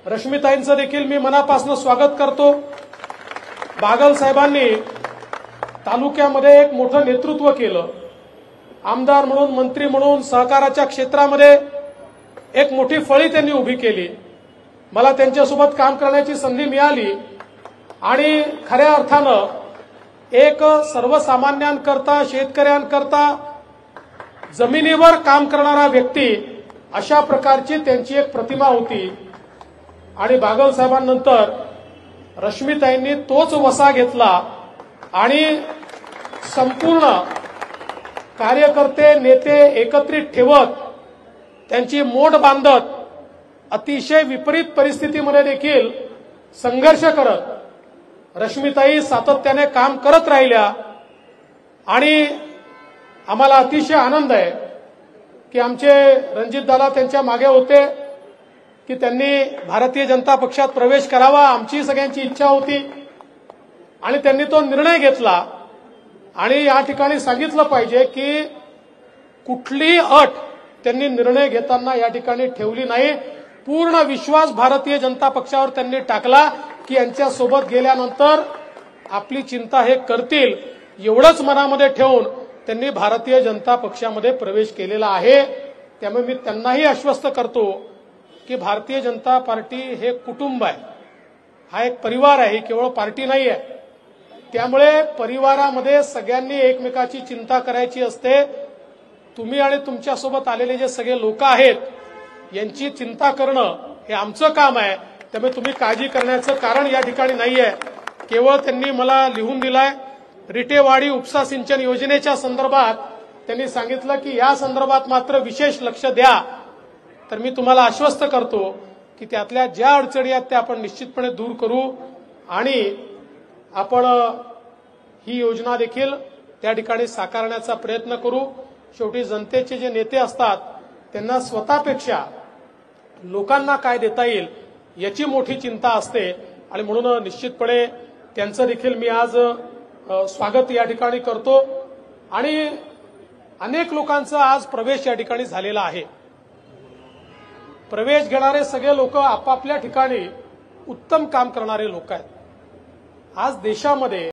रश्मीताईंचं देखील मी मनापासून स्वागत करतो। बागल साहेबांनी तालुक्यामध्ये एक मोठं नेतृत्व केलं। आमदार म्हणून, मंत्री म्हणून सहकाराच्या क्षेत्रामध्ये एक मोठी फळी त्यांनी उभी केली। मला त्यांच्यासोबत काम करण्याची संधी मिळाली आणि खऱ्या अर्थानं एक सर्वसामान्यांकरता, शेतकऱ्यांकरता जमिनीवर काम करणारा व्यक्ती अशा प्रकारची त्यांची एक प्रतिमा होती। आणि बागल साहेबांनंतर रश्मीताईंनी तोच वसा घेतला आणि संपूर्ण कार्यकर्ते, नेते एकत्रित ठेवत त्यांची मोड बांधत अतिशय विपरीत परिस्थितीमध्ये देखील संघर्ष करत रश्मीताई सातत्याने काम करत राहिल्या। आणि आम्हाला अतिशय आनंद आहे की आमचे रणजितदादा त्यांच्या मागे होते की त्यांनी भारतीय जनता पक्षात प्रवेश करावा, आमची सगळ्यांची इच्छा होती आणि त्यांनी तो निर्णय घेतला। आणि या ठिकाणी सांगितलं पाहिजे की कुठलीही अट त्यांनी निर्णय घेताना या ठिकाणी ठेवली नाही। पूर्ण विश्वास भारतीय जनता पक्षावर त्यांनी टाकला की यांच्यासोबत गेल्यानंतर आपली चिंता हे करतील, एवढंच मनामध्ये ठेवून त्यांनी भारतीय जनता पक्षामध्ये प्रवेश केलेला आहे। त्यामुळे मी त्यांनाही आश्वस्त करतो की भारतीय जनता पार्टी हे कुटुंब आहे, हा एक परिवार आहे, केवळ पार्टी नाही आहे। त्यामुळे परिवारामध्ये सगळ्यांनी एकमेकाची चिंता करायची असते। तुम्ही आणि तुमच्यासोबत आलेले जे सगळे लोक आहेत यांची चिंता करणं हे आमचं काम आहे। त्यामुळे तुम्ही काळजी करण्याचं कारण या ठिकाणी नाहीये। केवळ त्यांनी मला लिहून दिलाय रिटेवाडी उपसा सिंचन योजनेच्या संदर्भात त्यांनी सांगितलं की या संदर्भात मात्र विशेष लक्ष द्या। तर मी तुम्हाला आश्वस्त करतो की त्यातल्या ज्या अडचणी आहेत त्या आपण निश्चितपणे दूर करू आणि आपण ही योजना देखील त्या ठिकाणी साकारण्याचा प्रयत्न करू। शेवटी जनतेचे जे नेते असतात त्यांना स्वतःपेक्षा लोकांना काय देता येईल याची मोठी चिंता असते आणि म्हणून निश्चितपणे त्यांचं देखील मी आज स्वागत या ठिकाणी करतो। आणि अनेक लोकांचा आज प्रवेश या ठिकाणी झालेला आहे। प्रवेश घेणारे सगळे लोक आपापल्या ठिकाणी उत्तम काम करणारे लोक आहेत। आज देशामध्ये